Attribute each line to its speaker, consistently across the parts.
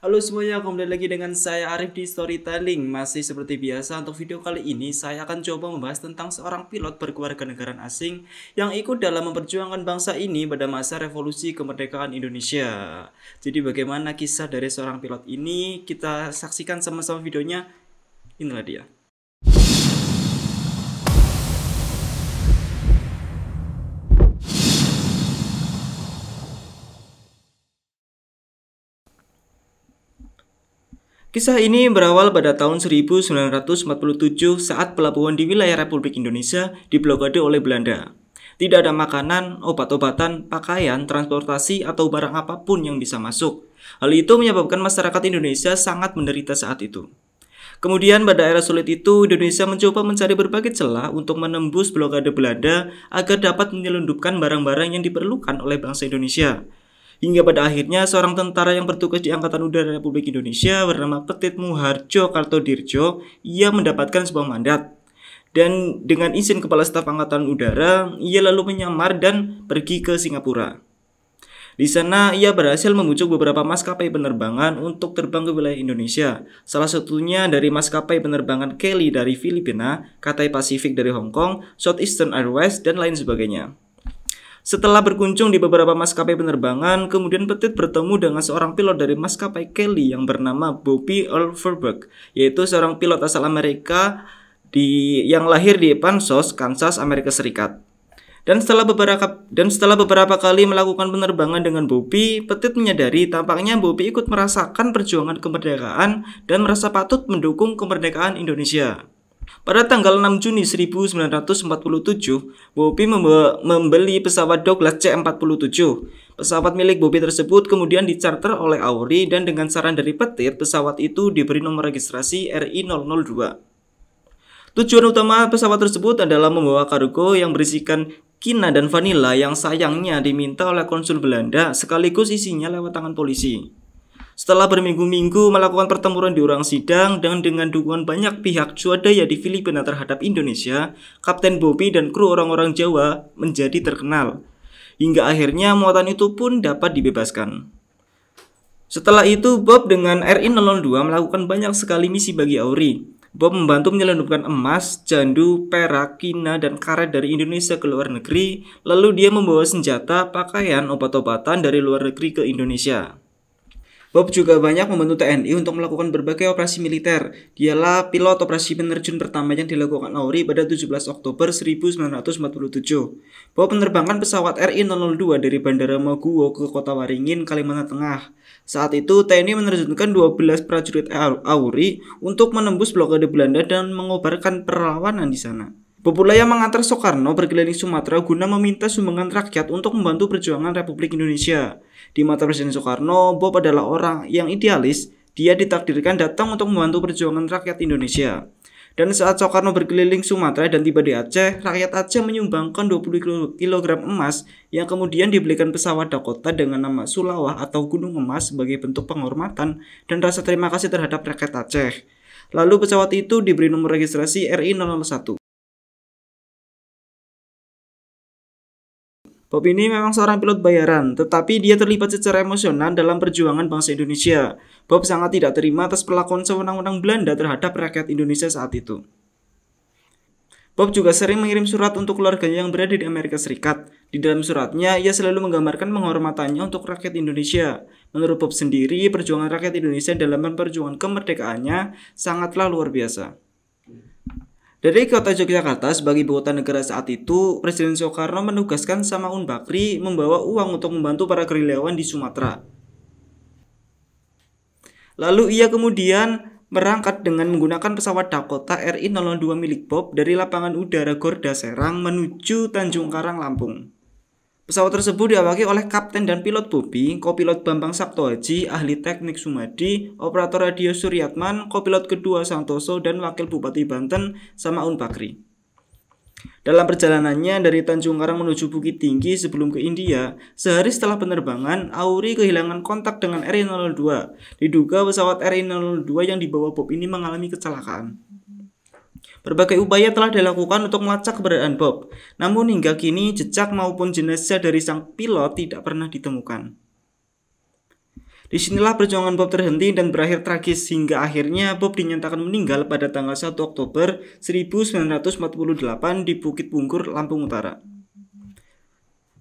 Speaker 1: Halo semuanya, kembali lagi dengan saya Arif di Storytelling. Masih seperti biasa, untuk video kali ini saya akan coba membahas tentang seorang pilot berkewarganegaraan asing yang ikut dalam memperjuangkan bangsa ini pada masa revolusi kemerdekaan Indonesia. Jadi bagaimana kisah dari seorang pilot ini? Kita saksikan sama-sama videonya. Inilah dia. Kisah ini berawal pada tahun 1947 saat pelabuhan di wilayah Republik Indonesia diblokade oleh Belanda. Tidak ada makanan, obat-obatan, pakaian, transportasi, atau barang apapun yang bisa masuk. Hal itu menyebabkan masyarakat Indonesia sangat menderita saat itu. Kemudian pada era sulit itu, Indonesia mencoba mencari berbagai celah untuk menembus blokade Belanda agar dapat menyelundupkan barang-barang yang diperlukan oleh bangsa Indonesia. Hingga pada akhirnya seorang tentara yang bertugas di Angkatan Udara Republik Indonesia bernama Petit Muharjo Kartodirjo, ia mendapatkan sebuah mandat. Dan dengan izin Kepala Staf Angkatan Udara, ia lalu menyamar dan pergi ke Singapura. Di sana ia berhasil membujuk beberapa maskapai penerbangan untuk terbang ke wilayah Indonesia. Salah satunya dari maskapai penerbangan Kelly dari Filipina, Cathay Pacific dari Hong Kong, Southeastern Airways, dan lain sebagainya. Setelah berkunjung di beberapa maskapai penerbangan, kemudian Petit bertemu dengan seorang pilot dari maskapai Kelly yang bernama Bobby Earl Verbeek, yaitu seorang pilot asal Amerika yang lahir di Pansos, Kansas, Amerika Serikat. Dan setelah beberapa kali melakukan penerbangan dengan Bobby, Petit menyadari tampaknya Bobby ikut merasakan perjuangan kemerdekaan dan merasa patut mendukung kemerdekaan Indonesia. Pada tanggal 6 Juni 1947, Bobby membeli pesawat Douglas C-47. Pesawat milik Bobby tersebut kemudian dicarter oleh Auri dan dengan saran dari Petit, pesawat itu diberi nomor registrasi RI002. Tujuan utama pesawat tersebut adalah membawa kargo yang berisikan kina dan vanila yang sayangnya diminta oleh konsul Belanda sekaligus isinya lewat tangan polisi. Setelah berminggu-minggu melakukan pertempuran di ruang sidang dan dengan dukungan banyak pihak swadaya di Filipina terhadap Indonesia, Kapten Bobby dan kru orang-orang Jawa menjadi terkenal. Hingga akhirnya muatan itu pun dapat dibebaskan. Setelah itu, Bob dengan RI002 melakukan banyak sekali misi bagi Auri. Bob membantu menyelundupkan emas, jandu, perak, kina, dan karet dari Indonesia ke luar negeri, lalu dia membawa senjata, pakaian, obat-obatan dari luar negeri ke Indonesia. Bob juga banyak membantu TNI untuk melakukan berbagai operasi militer. Dialah pilot operasi penerjun pertama yang dilakukan Auri pada 17 Oktober 1947. Bob menerbangkan pesawat RI002 dari Bandara Maguwo ke Kota Waringin, Kalimantan Tengah. Saat itu TNI menerjunkan 12 prajurit Auri untuk menembus blokade Belanda dan mengobarkan perlawanan di sana. Bob yang mengantar Soekarno berkeliling Sumatera guna meminta sumbangan rakyat untuk membantu perjuangan Republik Indonesia. Di mata Presiden Soekarno, Bob adalah orang yang idealis. Dia ditakdirkan datang untuk membantu perjuangan rakyat Indonesia. Dan saat Soekarno berkeliling Sumatera dan tiba di Aceh, rakyat Aceh menyumbangkan 20 kg emas yang kemudian dibelikan pesawat Dakota dengan nama Sulawah atau Gunung Emas sebagai bentuk penghormatan dan rasa terima kasih terhadap rakyat Aceh. Lalu pesawat itu diberi nomor registrasi RI001. Bob ini memang seorang pilot bayaran, tetapi dia terlibat secara emosional dalam perjuangan bangsa Indonesia. Bob sangat tidak terima atas perlakuan sewenang-wenang Belanda terhadap rakyat Indonesia saat itu. Bob juga sering mengirim surat untuk keluarganya yang berada di Amerika Serikat. Di dalam suratnya, ia selalu menggambarkan penghormatannya untuk rakyat Indonesia. Menurut Bob sendiri, perjuangan rakyat Indonesia dalam perjuangan kemerdekaannya sangatlah luar biasa. Dari kota Yogyakarta sebagai ibu kota negara saat itu, Presiden Soekarno menugaskan Samaun Bakri membawa uang untuk membantu para gerilyawan di Sumatera. Lalu ia kemudian berangkat dengan menggunakan pesawat Dakota RI002 milik Bob dari lapangan udara Gorda Serang menuju Tanjung Karang, Lampung. Pesawat tersebut diawaki oleh kapten dan pilot Bobby, kopilot Bambang Saptohaji, ahli teknik Sumadi, operator radio Suryatman, kopilot kedua Santoso, dan wakil Bupati Banten Samaun Bakri. Dalam perjalanannya dari Tanjung Karang menuju Bukit Tinggi sebelum ke India, sehari setelah penerbangan, Auri kehilangan kontak dengan RI002. Diduga pesawat RI002 yang dibawa Bob ini mengalami kecelakaan. Berbagai upaya telah dilakukan untuk melacak keberadaan Bob, namun hingga kini jejak maupun jenazah dari sang pilot tidak pernah ditemukan. Disinilah perjuangan Bob terhenti dan berakhir tragis hingga akhirnya Bob dinyatakan meninggal pada tanggal 1 Oktober 1948 di Bukit Bungkur, Lampung Utara.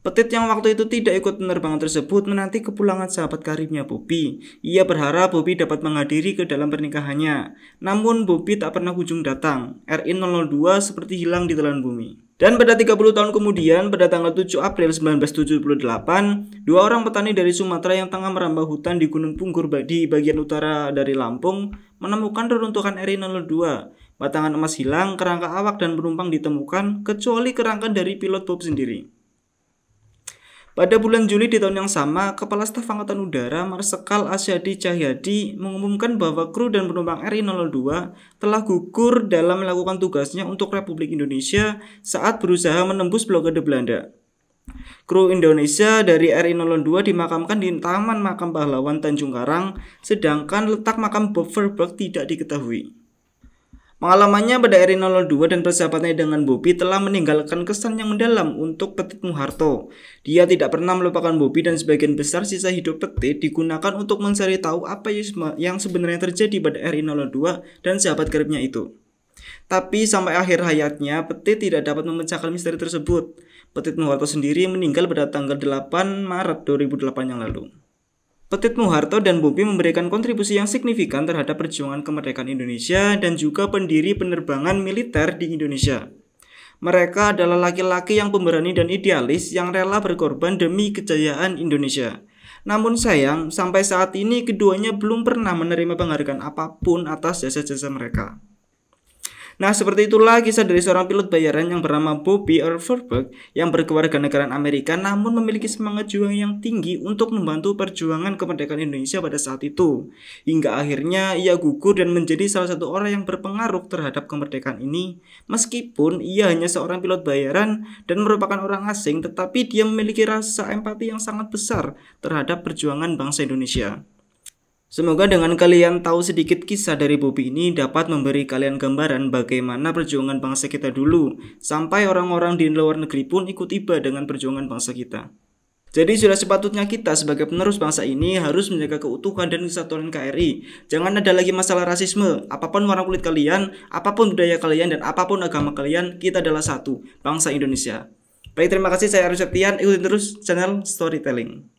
Speaker 1: Petit yang waktu itu tidak ikut penerbangan tersebut menanti kepulangan sahabat karibnya Bobby. Ia berharap Bobby dapat menghadiri ke dalam pernikahannya. Namun Bobby tak pernah kunjung datang. RI-002 seperti hilang di telan bumi. Dan pada 30 tahun kemudian, pada tanggal 7 April 1978, dua orang petani dari Sumatera yang tengah merambah hutan di Gunung Punggur di bagian utara dari Lampung menemukan reruntuhan RI-002. Batangan emas hilang, kerangka awak dan penumpang ditemukan, kecuali kerangka dari pilot Bob sendiri. Pada bulan Juli di tahun yang sama, Kepala Staf Angkatan Udara Marsikal Asyadi Cahyadi mengumumkan bahwa kru dan penumpang RI-002 telah gugur dalam melakukan tugasnya untuk Republik Indonesia saat berusaha menembus blokade Belanda. Kru Indonesia dari RI-002 dimakamkan di Taman Makam Pahlawan Tanjung Karang, sedangkan letak makam Bob Verburg tidak diketahui. Pengalamannya pada RI-002 dan persahabatannya dengan Bobby telah meninggalkan kesan yang mendalam untuk Petit Muharto. Dia tidak pernah melupakan Bobby dan sebagian besar sisa hidup Petit digunakan untuk mencari tahu apa yang sebenarnya terjadi pada RI-002 dan sahabat karibnya itu. Tapi sampai akhir hayatnya, Petit tidak dapat memecahkan misteri tersebut. Petit Muharto sendiri meninggal pada tanggal 8 Maret 2008 yang lalu. Petit Muharto dan Bobby memberikan kontribusi yang signifikan terhadap perjuangan kemerdekaan Indonesia dan juga pendiri penerbangan militer di Indonesia. Mereka adalah laki-laki yang pemberani dan idealis yang rela berkorban demi kejayaan Indonesia. Namun sayang, sampai saat ini keduanya belum pernah menerima penghargaan apapun atas jasa-jasa mereka. Nah, seperti itulah kisah dari seorang pilot bayaran yang bernama Bobby Earl Verburg yang berkewarganegaraan Amerika namun memiliki semangat juang yang tinggi untuk membantu perjuangan kemerdekaan Indonesia pada saat itu. Hingga akhirnya ia gugur dan menjadi salah satu orang yang berpengaruh terhadap kemerdekaan ini. Meskipun ia hanya seorang pilot bayaran dan merupakan orang asing, tetapi dia memiliki rasa empati yang sangat besar terhadap perjuangan bangsa Indonesia. Semoga dengan kalian tahu sedikit kisah dari Bobby ini dapat memberi kalian gambaran bagaimana perjuangan bangsa kita dulu, sampai orang-orang di luar negeri pun ikut iba dengan perjuangan bangsa kita. Jadi sudah sepatutnya kita sebagai penerus bangsa ini harus menjaga keutuhan dan kesatuan NKRI. Jangan ada lagi masalah rasisme. Apapun warna kulit kalian, apapun budaya kalian, dan apapun agama kalian, kita adalah satu, bangsa Indonesia. Baik, terima kasih, saya Arus Septian. Ikutin terus channel Storytelling.